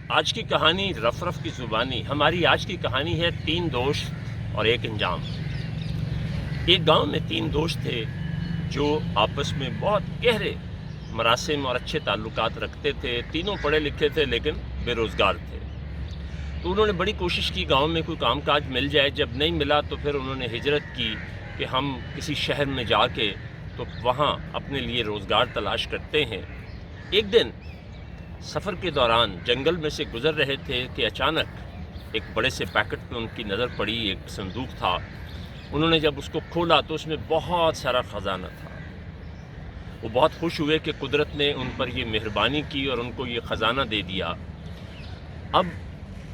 آج کی کہانی رف رف کی زبانی. ہماری آج کی کہانی ہے 3 دوست اور ایک انجام. ایک گاؤں میں 3 دوست تھے جو آپس میں بہت گہرے مراسم اور اچھے تعلقات رکھتے تھے. تینوں پڑھے لکھے تھے لیکن بے روزگار تھے. تو انہوں نے بڑی کوشش کی گاؤں میں کوئی کام کاج مل جائے. جب نہیں ملا تو پھر انہوں نے ہجرت کی کہ ہم کسی شہر میں جا کے تو وہاں اپنے لیے روزگار تلاش کرتے ہیں. ایک دن سفر کے دوران جنگل میں سے گزر رہے تھے کہ اچانک ایک بڑے سے پیکٹ پہ ان کی نظر پڑی. ایک صندوق تھا. انہوں نے جب اس کو کھولا تو اس میں بہت سارا خزانہ تھا. وہ بہت خوش ہوئے کہ قدرت نے ان پر یہ مہربانی کی اور ان کو یہ خزانہ دے دیا. اب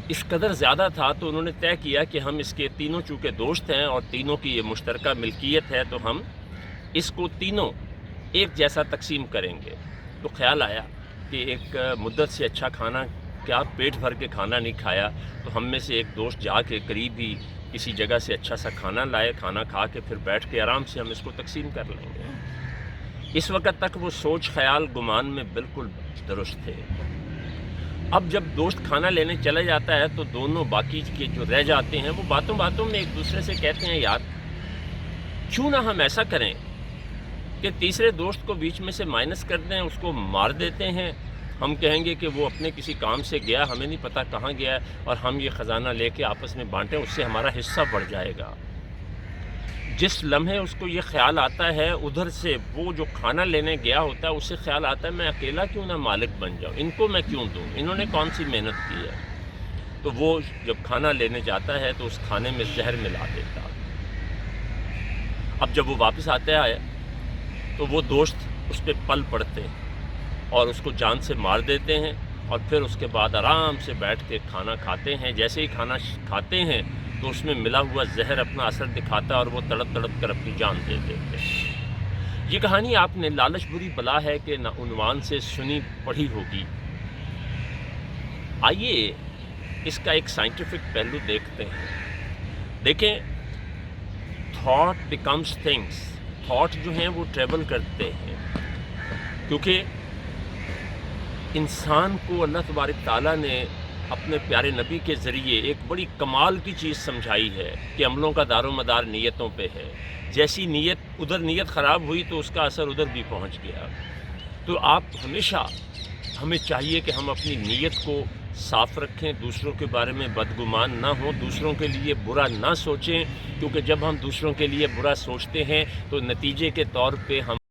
اس قدر زیادہ تھا تو انہوں نے طے کیا کہ ہم اس کے تینوں چونکہ دوست ہیں اور تینوں کی یہ مشترکہ ملکیت ہے تو ہم اس کو تینوں ایک جیسا تقسیم کریں گے. تو خیال آیا کہ ایک مدت سے اچھا کھانا کیا پیٹ بھر کے کھانا نہیں کھایا, تو ہم میں سے ایک دوست جا کے قریب ہی کسی جگہ سے اچھا سا کھانا لائے. کھانا کھا کے پھر بیٹھ کے آرام سے ہم اس کو تقسیم کر لیں گے. اس وقت تک وہ سوچ خیال گمان میں بالکل درست تھے. اب جب دوست کھانا لینے چلا جاتا ہے تو دونوں باقی کے جو رہ جاتے ہیں وہ باتوں باتوں میں ایک دوسرے سے کہتے ہیں, یار کیوں نہ ہم ایسا کریں کہ تیسرے دوست کو بیچ میں سے مائنس کر دیں, اس کو مار دیتے ہیں. ہم کہیں گے کہ وہ اپنے کسی کام سے گیا, ہمیں نہیں پتہ کہاں گیا, اور ہم یہ خزانہ لے کے آپس میں بانٹیں, اس سے ہمارا حصہ بڑھ جائے گا. جس لمحے اس کو یہ خیال آتا ہے, ادھر سے وہ جو کھانا لینے گیا ہوتا ہے اسے خیال آتا ہے میں اکیلا کیوں نہ مالک بن جاؤں, ان کو میں کیوں دوں, انہوں نے کون سی محنت کی ہے. تو وہ جب کھانا لینے جاتا ہے تو اس کھانے میں زہر ملا دیتا. اب جب وہ واپس آتا ہے تو وہ دوست اس پہ پل پڑتے ہیں اور اس کو جان سے مار دیتے ہیں, اور پھر اس کے بعد آرام سے بیٹھ کے کھانا کھاتے ہیں. جیسے ہی کھانا کھاتے ہیں تو اس میں ملا ہوا زہر اپنا اثر دکھاتا ہے اور وہ تڑپ تڑپ کر اپنی جان دے دیتے ہیں. یہ کہانی آپ نے لالچ بری بلا ہے کہ نہ عنوان سے سنی پڑھی ہوگی. آئیے اس کا ایک سائنٹیفک پہلو دیکھتے ہیں. دیکھیں, تھاٹ بیکمز تھنگس. تھاٹ جو ہیں وہ ٹریول کرتے ہیں, کیونکہ انسان کو اللہ تبارک تعالیٰ نے اپنے پیارے نبی کے ذریعے ایک بڑی کمال کی چیز سمجھائی ہے کہ عملوں کا دار و مدار نیتوں پہ ہے. جیسی نیت ادھر نیت خراب ہوئی تو اس کا اثر ادھر بھی پہنچ گیا. تو آپ ہمیشہ ہمیں چاہیے کہ ہم اپنی نیت کو صاف رکھیں, دوسروں کے بارے میں بدگمان نہ ہوں, دوسروں کے لیے برا نہ سوچیں, کیونکہ جب ہم دوسروں کے لیے برا سوچتے ہیں تو نتیجے کے طور پہ ہم